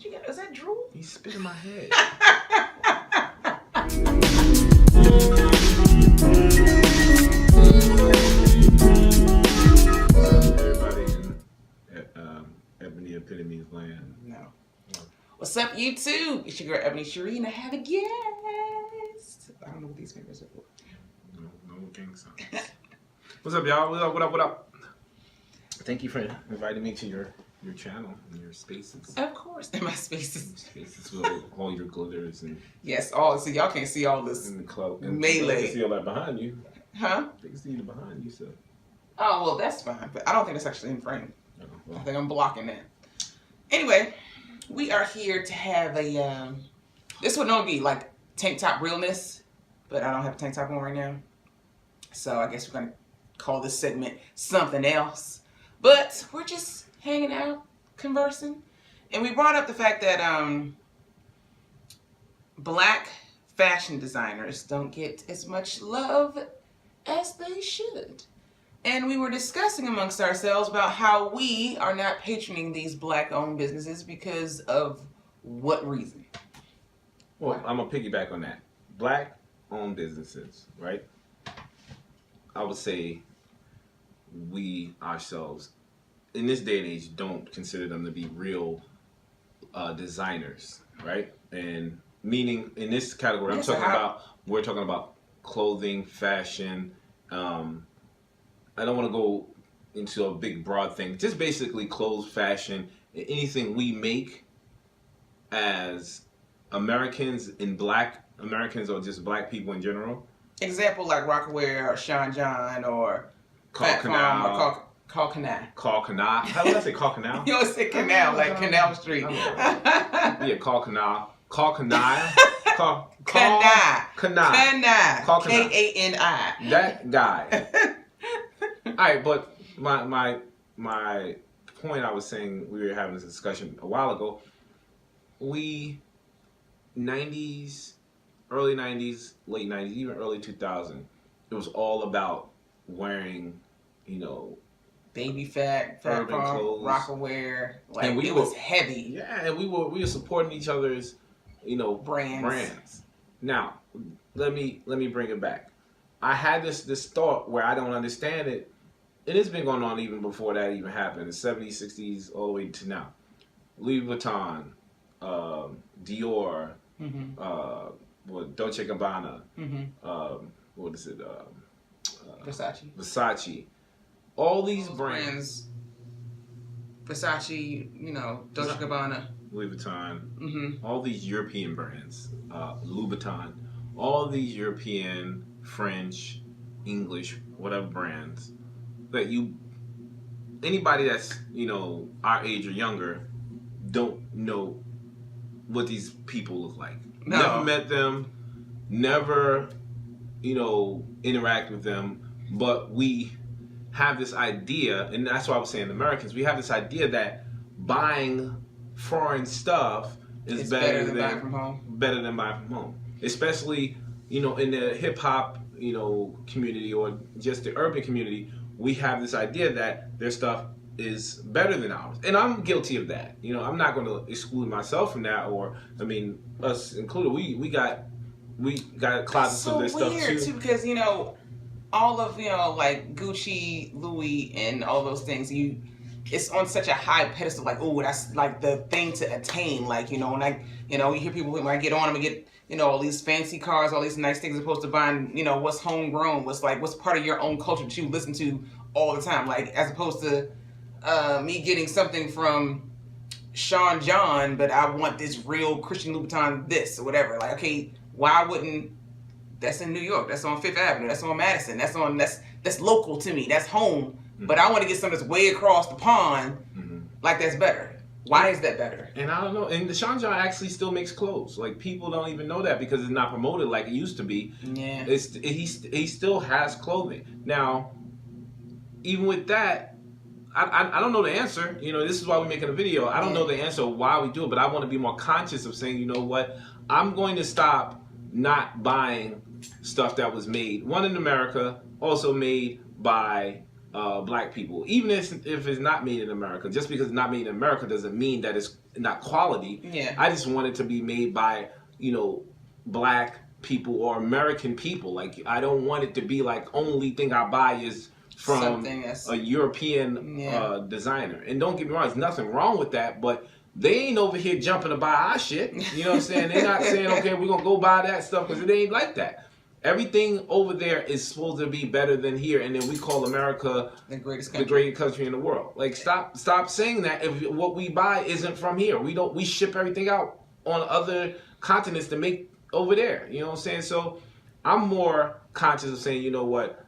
you got? Is that drool? He's spit in my head. Everybody in Ebony The Epitome's land. No. What's up, YouTube? It's your girl Ebony SHEREE, and I have a guest. I don't know what these fingers are for. No gang signs. What's up, y'all? What up? Thank you for inviting me to your channel and your spaces. Of course, in my spaces. Spaces with all your glitters and yes, all. So y'all can't see all this in the club. melee. They can see all that behind you. Huh? They can see you behind you, so. Oh well, that's fine. But I don't think it's actually in frame. Oh, well. I think I'm blocking that. Anyway, we are here to have a. This would normally be like tank top realness, but I don't have a tank top on right now. So I guess we're gonna call this segment something else. But we're just hanging out, conversing, and we brought up the fact that black fashion designers don't get as much love as they should. And we were discussing amongst ourselves about how we are not patroning these black-owned businesses because of what reason? Well, I'm gonna piggyback on that. Black-owned businesses, right? I would say we ourselves, in this day and age, don't consider them to be real designers, right? And meaning in this category, we're talking about clothing, fashion. I don't want to go into a big broad thing. Just basically clothes, fashion, anything we make as Americans and black Americans or just black people in general. Example like Rockaware or Sean John or Canal. Call Canal. Call Canal. How did I say Call Canal? You always say Canal, like Canal Street. Yeah, Call Canal. Call Canal. Call Canal. Canal. Call Canal. K-A-N-I. That guy. All right, but my point I was saying, we were having this discussion a while ago. We 90s, early 90s, late 90s, even early 2000, it was all about wearing, baby fat urban clothes, Rockaware, like and it was heavy. Yeah, and we were supporting each other's, brands. Now, let me bring it back. I had this thought where I don't understand it, and it's been going on even before that even happened, the 70s, 60s, all the way to now. Louis Vuitton, Dior, Dolce & Gabbana, what is it? Versace. All these brands. Versace, Dolce & Gabbana. Louis Vuitton. All these European brands. Louboutin. All these European, French, English, whatever brands that anybody that's, our age or younger don't know what these people look like. No. Never met them, never, interact with them, but we have this idea, and that's why I was saying Americans, we have this idea that buying foreign stuff is better than buying from home. Especially, in the hip hop, community or just the urban community, we have this idea that their stuff is better than ours. And I'm guilty of that. I'm not going to exclude myself from that, or, us included. We got closets of this stuff too. It's so weird too, because, all of, like Gucci, Louis, and all those things, it's on such a high pedestal, like, oh, that's like the thing to attain, like, and you hear people, when I get on them and get, all these fancy cars, all these nice things, as opposed to buying, what's homegrown, what's part of your own culture that you listen to all the time, like, as opposed to me getting something from Sean John, but I want this real Christian Louboutin this or whatever. Like, okay, why wouldn't, that's in New York, that's on Fifth Avenue, that's on Madison, that's local to me, that's home, but I want to get something that's way across the pond, like that's better. Why is that better? And I don't know. And the Sean John actually still makes clothes. Like, people don't even know that because it's not promoted like it used to be. Yeah. He still has clothing. Now, even with that, I don't know the answer. This is why we're making a video. I don't know the answer why we do it, but I want to be more conscious of saying, you know what? I'm going to stop not buying stuff that was made, one, in America, also made by black people, even if it's not made in America. Just because it's not made in America doesn't mean that it's not quality. Yeah. I just want it to be made by, black people or American people. Like, I don't want it to be like only thing I buy is from a European designer. And don't get me wrong, there's nothing wrong with that, but they ain't over here jumping to buy our shit. You know what I'm saying? They're not saying, okay, we're going to go buy that stuff, because it ain't like that. Everything over there is supposed to be better than here, and then we call America the greatest country in the world. Like, stop saying that if what we buy isn't from here. We ship everything out on other continents to make over there. You know what I'm saying? So I'm more conscious of saying, you know what?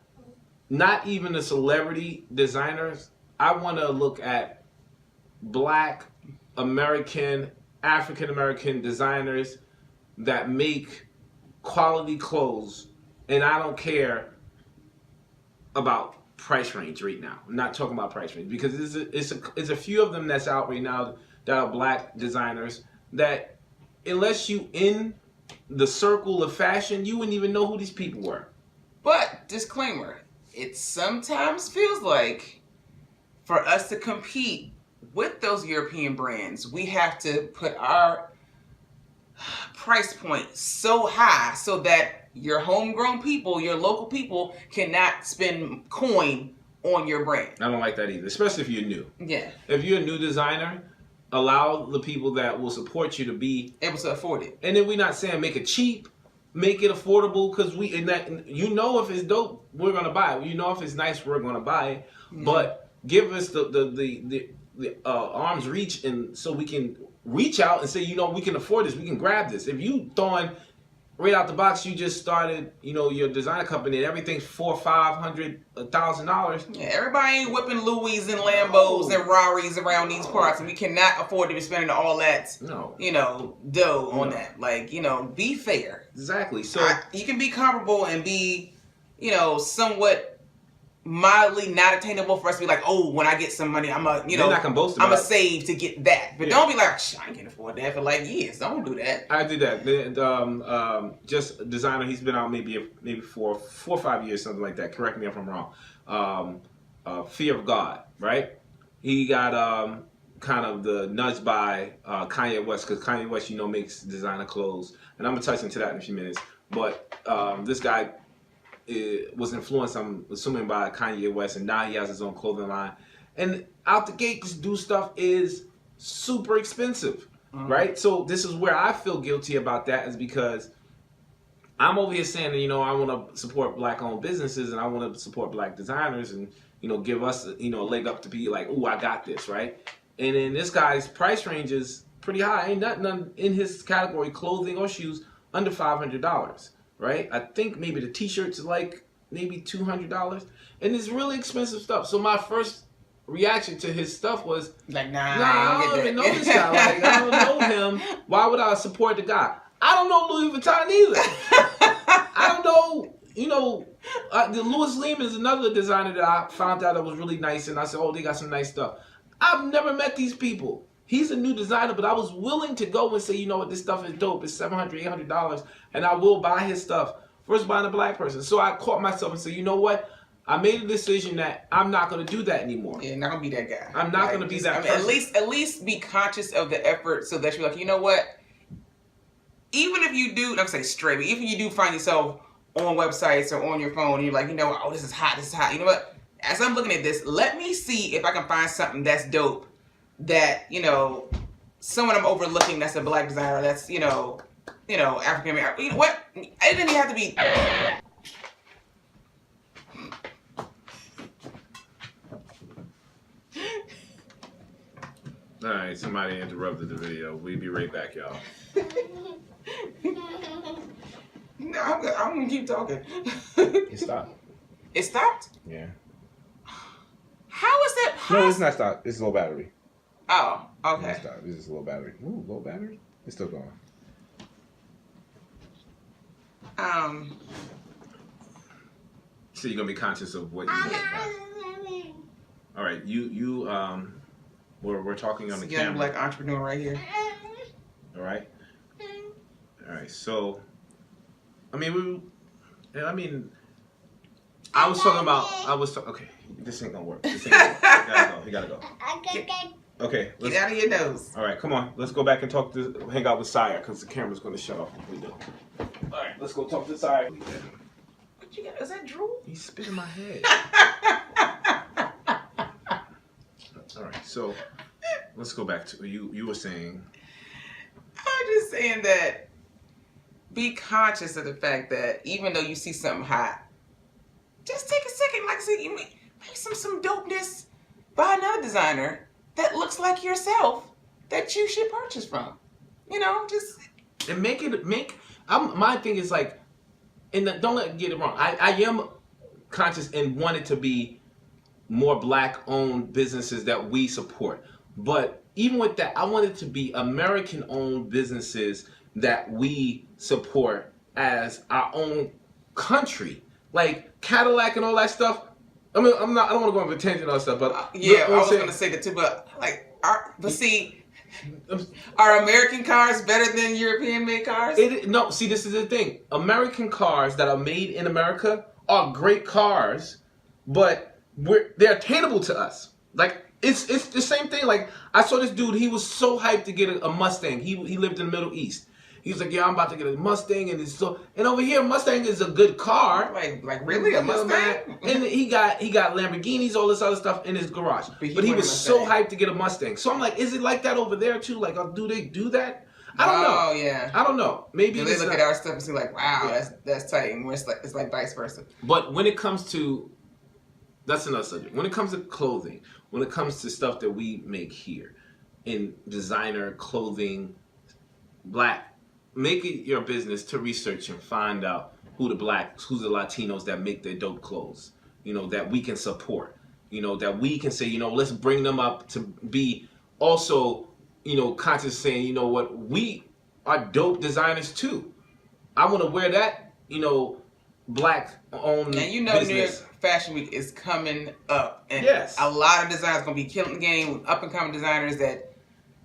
Not even the celebrity designers. I want to look at black, American, African American designers that make quality clothes, and I don't care about price range right now. I'm not talking about price range, because it's a few of them that's out right now that are black designers that, unless you in the circle of fashion, you wouldn't even know who these people were. But disclaimer, it sometimes feels like for us to compete with those European brands, we have to put our price point so high so that your homegrown people, your local people, cannot spend coin on your brand. I don't like that either, especially if you're new. Yeah. If you're a new designer, allow the people that will support you to be able to afford it. And then we're not saying make it cheap, make it affordable, because if it's dope, we're gonna buy it. If it's nice, we're gonna buy it. Mm-hmm. But give us the arm's reach, and so we can reach out and say, we can afford this, we can grab this. If you throwing right out the box, you just started, your design company, and everything's $400, $500, $1,000. Yeah, everybody ain't whipping Louis and Lambos and Raris around these parts, and we cannot afford to be spending all that, dough on that. Like, be fair. Exactly. So you can be comparable and be, somewhat mildly not attainable for us to be like, oh, when I get some money, I'm a save to get that. But don't be like, I can't afford that for like years. Don't do that. I do that. Just a designer, he's been out maybe for 4 or 5 years, something like that. Correct me if I'm wrong. Fear of God, right? He got kind of the nudge by Kanye West, because Kanye West, makes designer clothes. And I'm going to touch into that in a few minutes. But this guy was influenced, I'm assuming, by Kanye West, and now he has his own clothing line. And out the gate, this dude stuff is super expensive, right? So this is where I feel guilty about that, is because I'm over here saying that, I want to support black-owned businesses, and I want to support black designers, and, give us, a leg up to be like, ooh, I got this, right? And then this guy's price range is pretty high. Ain't nothing in his category, clothing or shoes, under $500. Right? I think maybe the t-shirts are like maybe $200, and it's really expensive stuff. So my first reaction to his stuff was like, I don't even know this guy. Like, I don't know him. Why would I support the guy? I don't know Louis Vuitton either. I don't know. The Louis Lehman is another designer that I found out that was really nice, and I said, oh, they got some nice stuff. I've never met these people. He's a new designer, but I was willing to go and say, you know what, this stuff is dope. It's $700, $800, and I will buy his stuff. First, buying a black person. So I caught myself and said, you know what? I made a decision that I'm not going to do that anymore. Yeah, not going to be that guy. I'm not going to be that person. At least be conscious of the effort, so that you're like, you know what? Even if you do, I'm going to say straight, but even if you do find yourself on websites or on your phone, and you're like, oh, this is hot. You know what? As I'm looking at this, let me see if I can find something that's dope, that, someone I'm overlooking that's a black designer, that's, African American. You know what? It didn't even have to be. All right, somebody interrupted the video. We'll be right back, y'all. No, I'm good. I'm going to keep talking. It stopped. It stopped? Yeah. How is that possible? No, it's not stopped. It's low battery. Oh, okay. It's stopped. It's just low battery. Ooh, low battery? It's still going. So you're going to be conscious of what you want. All right, we're talking on the camera. Young black entrepreneur right here. All right. I was talking about. Okay, this ain't gonna work. This ain't gonna work. He gotta go. Okay. Get out of your nose. All right, come on. Let's go back and hang out with Sire because the camera's gonna shut off if we do. All right, let's go talk to Sire. What you got? Is that drool? He spit in my head. All right, so let's go back to you were saying. I'm just saying that be conscious of the fact that even though you see something hot, just take a second, like I said, maybe some dopeness by another designer that looks like yourself that you should purchase from. You know, just and my thing is like, and don't get it wrong. I am conscious and want it to be more Black-owned businesses that we support. But even with that, I want it to be American-owned businesses that we support as our own country. Like Cadillac and all that stuff. I mean, I don't want to go on a tangent on stuff, but yeah, I was going to say that too. But are American cars better than European-made cars? No, see, this is the thing. American cars that are made in America are great cars, but they're attainable to us. Like it's the same thing. Like I saw this dude. He was so hyped to get a Mustang. He lived in the Middle East. He was like, yeah, I'm about to get a Mustang, and over here, Mustang is a good car. Like really a Mustang? And he got Lamborghinis, all this other stuff in his garage. But he was so hyped to get a Mustang. So I'm like, is it like that over there too? Like, do they do that? I don't know. Oh yeah. I don't know. Maybe they look at our stuff and see like, wow, yeah, that's tight, and it's like vice versa. But when it comes to, that's another subject. When it comes to clothing, when it comes to stuff that we make here, in designer clothing, Black. Make it your business to research and find out who's the Latinos that make their dope clothes, that we can support, that we can say, let's bring them up to be also, conscious saying, what, we are dope designers too. I want to wear that, Black-owned and New York Fashion Week is coming up. And yes, a lot of designers going to be killing the game with up-and-coming designers that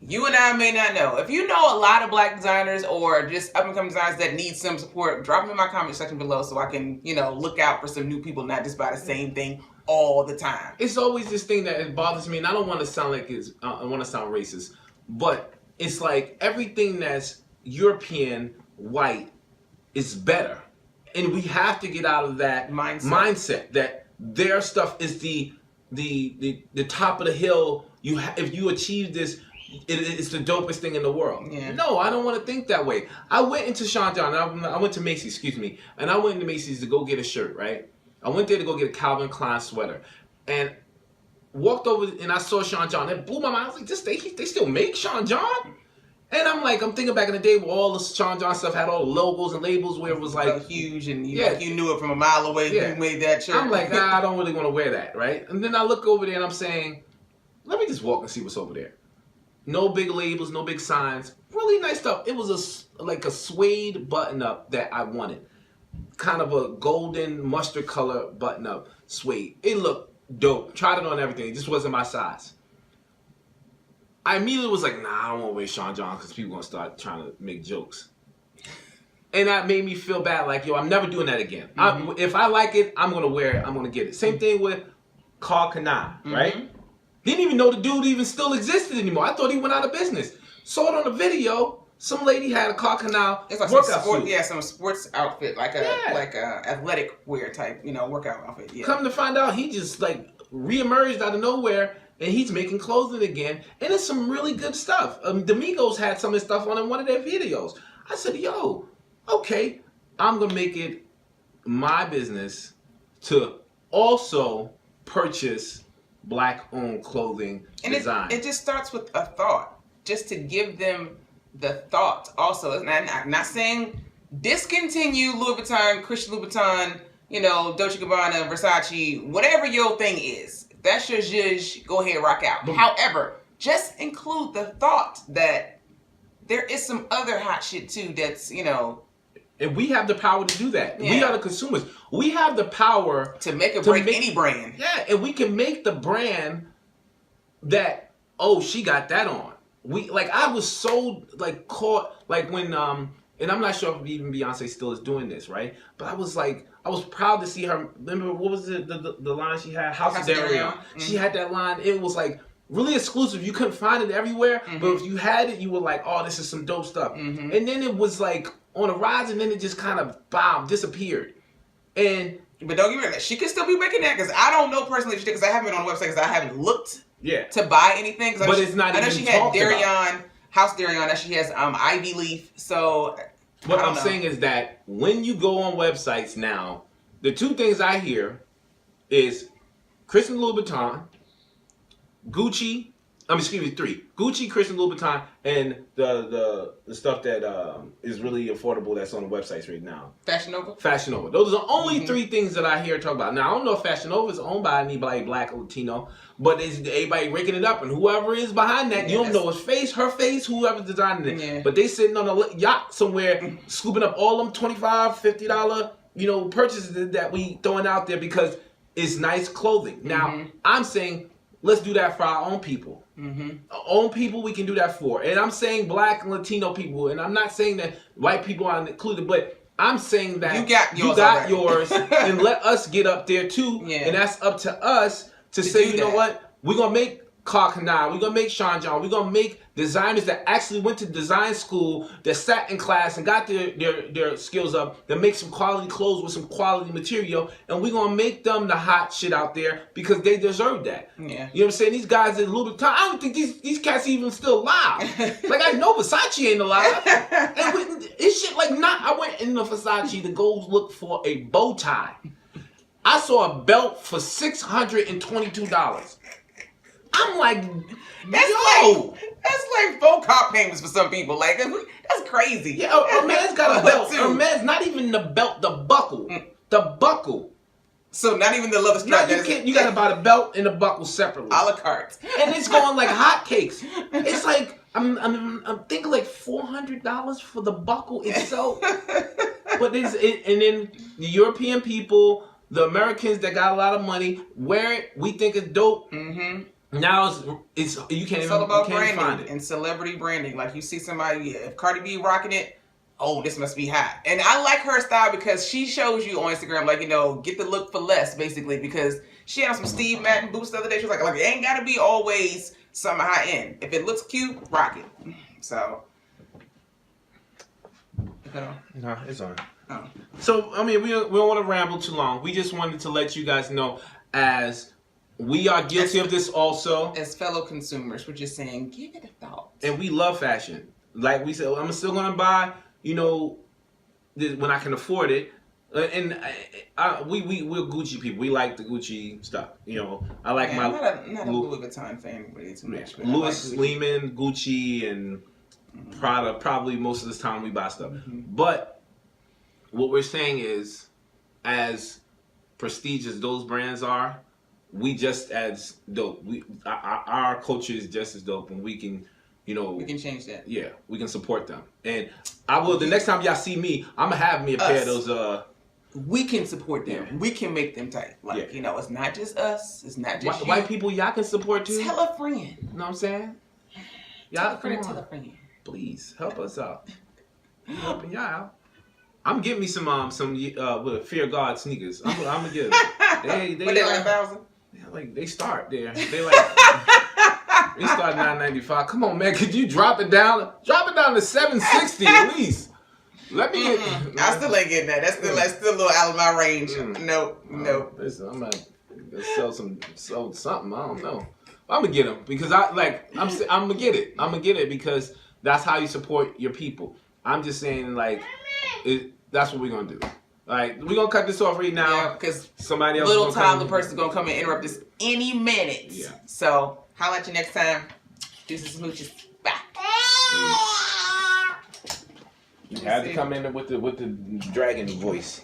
you and I may not know. If you know a lot of Black designers or just up-and-coming designers that need some support, drop them in my comment section below so I can, look out for some new people, not just buy the same thing all the time. It's always this thing that it bothers me, and I don't want to sound like I want to sound racist, but it's like everything that's European, white, is better. And we have to get out of that mindset that their stuff is the top of the hill. If you achieve this, it's the dopest thing in the world. Yeah. No, I don't want to think that way. I went into Sean John. I went to Macy's, and I went into Macy's to go get a shirt, right? I went there to go get a Calvin Klein sweater, and walked over and I saw Sean John. It blew my mind. I was like, they still make Sean John? And I'm thinking back in the day where all the Sean John stuff had all the logos and labels where it was like huge, and you knew it from a mile away. Yeah. You made that shirt. I'm like, I don't really want to wear that, right? And then I look over there and I'm saying, let me just walk and see what's over there. No big labels, no big signs. Really nice stuff. It was like a suede button-up that I wanted. Kind of a golden mustard color button-up suede. It looked dope. Tried it on everything. It just wasn't my size. I immediately was like, nah, I don't want to wear Sean John because people going to start trying to make jokes. And that made me feel bad. Like, yo, I'm never doing that again. Mm-hmm. If I like it, I'm going to wear it. I'm going to get it. Same thing with Kaoir, right? Didn't even know the dude even still existed anymore. I thought he went out of business. Saw it on the video. Some lady had a Kaoir it's like workout suit. Yeah, some sports outfit, like a athletic wear type, workout outfit. Yeah. Come to find out, he just reemerged out of nowhere, and he's making clothing again. And it's some really good stuff. The Migos had some of his stuff on in one of their videos. I said, yo, okay, I'm gonna make it my business to also purchase Black-owned clothing design. It just starts with a thought, just to give them the thought. Also, and I'm not saying discontinue Louis Vuitton, Christian Louboutin, Dolce & Gabbana, Versace, whatever your thing is. If that's your zhuzh, go ahead, rock out. However, just include the thought that there is some other hot shit too that's, And we have the power to do that. Yeah. We are the consumers. We have the power to make or break any brand. Yeah, and we can make the brand that, oh, she got that on. I was so caught when and I'm not sure if even Beyonce still is doing this, right? But I was proud to see her. Remember, what was the line she had? House of Darion. Mm-hmm. She had that line. It was like really exclusive. You couldn't find it everywhere, but if you had it, you were like, oh, this is some dope stuff. And then it was like on a rise, and then it just kind of disappeared. But don't get me wrong, she could still be making that, because I don't know personally if she did, because I haven't been on the website, because I haven't looked to buy anything. But it's not. I know she had Darion, House Darion, that she has Ivy Leaf. So what I'm saying is that when you go on websites now, the two things I hear is Christian Louboutin, Gucci. Three. Gucci, Christian Louboutin, and the stuff that is really affordable that's on the websites right now. Fashion Nova? Fashion Nova. Those are the only three things that I hear talk about. Now, I don't know if Fashion Nova is owned by anybody black or Latino, but is everybody raking it up, and whoever is behind that, you don't know his face, her face, whoever's designing it. Yeah. But they sitting on a yacht somewhere scooping up all them $25, $50, purchases that we throwing out there because it's nice clothing. Now, I'm saying, let's do that for our own people. Our own people, we can do that for. And I'm saying black and Latino people, and I'm not saying that white people are included, but I'm saying that you got yours and let us get up there too. Yeah. And that's up to us to say, you know what, we're going to make Kaoir, we're going to make Sean John, we're going to make designers that actually went to design school, that sat in class and got their skills up, that make some quality clothes with some quality material, and we're going to make them the hot shit out there because they deserve that. Yeah. You know what I'm saying? These guys at Louboutin, I don't think these cats even still alive. Like, I know Versace ain't alive. And it's shit like I went in the Versace to go look for a bow tie. I saw a belt for $622. I'm like, that's like full car payments for some people. Like, that's crazy. Yeah, a man's got a belt. A man's not even the belt, the buckle. The buckle. So not even the leather strap. No, you gotta buy the belt and the buckle separately. A la carte. And it's going like hotcakes. It's like I'm thinking like $400 for the buckle itself. But and then the European people, the Americans that got a lot of money, wear it. We think it's dope. Now it's you can't it's even all about you can't branding find it. And celebrity branding. Like, you see somebody, if Cardi B rocking it, oh, this must be hot. And I like her style because she shows you on Instagram, like, get the look for less, basically, because she had some Steve Madden boots the other day. She was like, it ain't gotta be always something high end. If it looks cute, rock it. So no, it's on. Oh. So we don't want to ramble too long. We just wanted to let you guys know, as we are guilty of this also. As fellow consumers, we're just saying, give it a thought. And we love fashion. Like we said, I'm still going to buy, when I can afford it. And we're Gucci people. We like the Gucci stuff. I like my... I'm not a Louis Vuitton fan really too much. Louis Lehman, Gucci, and Prada, probably most of the time we buy stuff. But what we're saying is, as prestigious those brands are, we just as dope. Our culture is just as dope, and we can, we can change that. Yeah, we can support them. And I will. The next time y'all see me, I'm gonna have me a pair of those. We can support them. Yeah. We can make them tight. Like, it's not just us. It's not just white people. Y'all can support too. Tell a friend. You know what I'm saying? Tell a friend. Please help us out. I'm helping y'all out. I'm getting me some with Fear God sneakers. I'm gonna get them. They like 1,000. They start there. They like they start $995. Come on, man. Could you drop it down? Drop it down to $760 at least. Let me get. I still ain't getting that. That's still a little out of my range. Nope. Listen, I'm gonna sell something. I don't know. I'm gonna get them because I'm gonna get it. I'm gonna get it because that's how you support your people. I'm just saying, that's what we're gonna do. Like, we're gonna cut this off right now. Yeah, because somebody else. Little time, the person's gonna come and interrupt us any minute. Yeah. So, holla at you next time. Deuces, smooches. Bye. You had to come in with the dragon voice.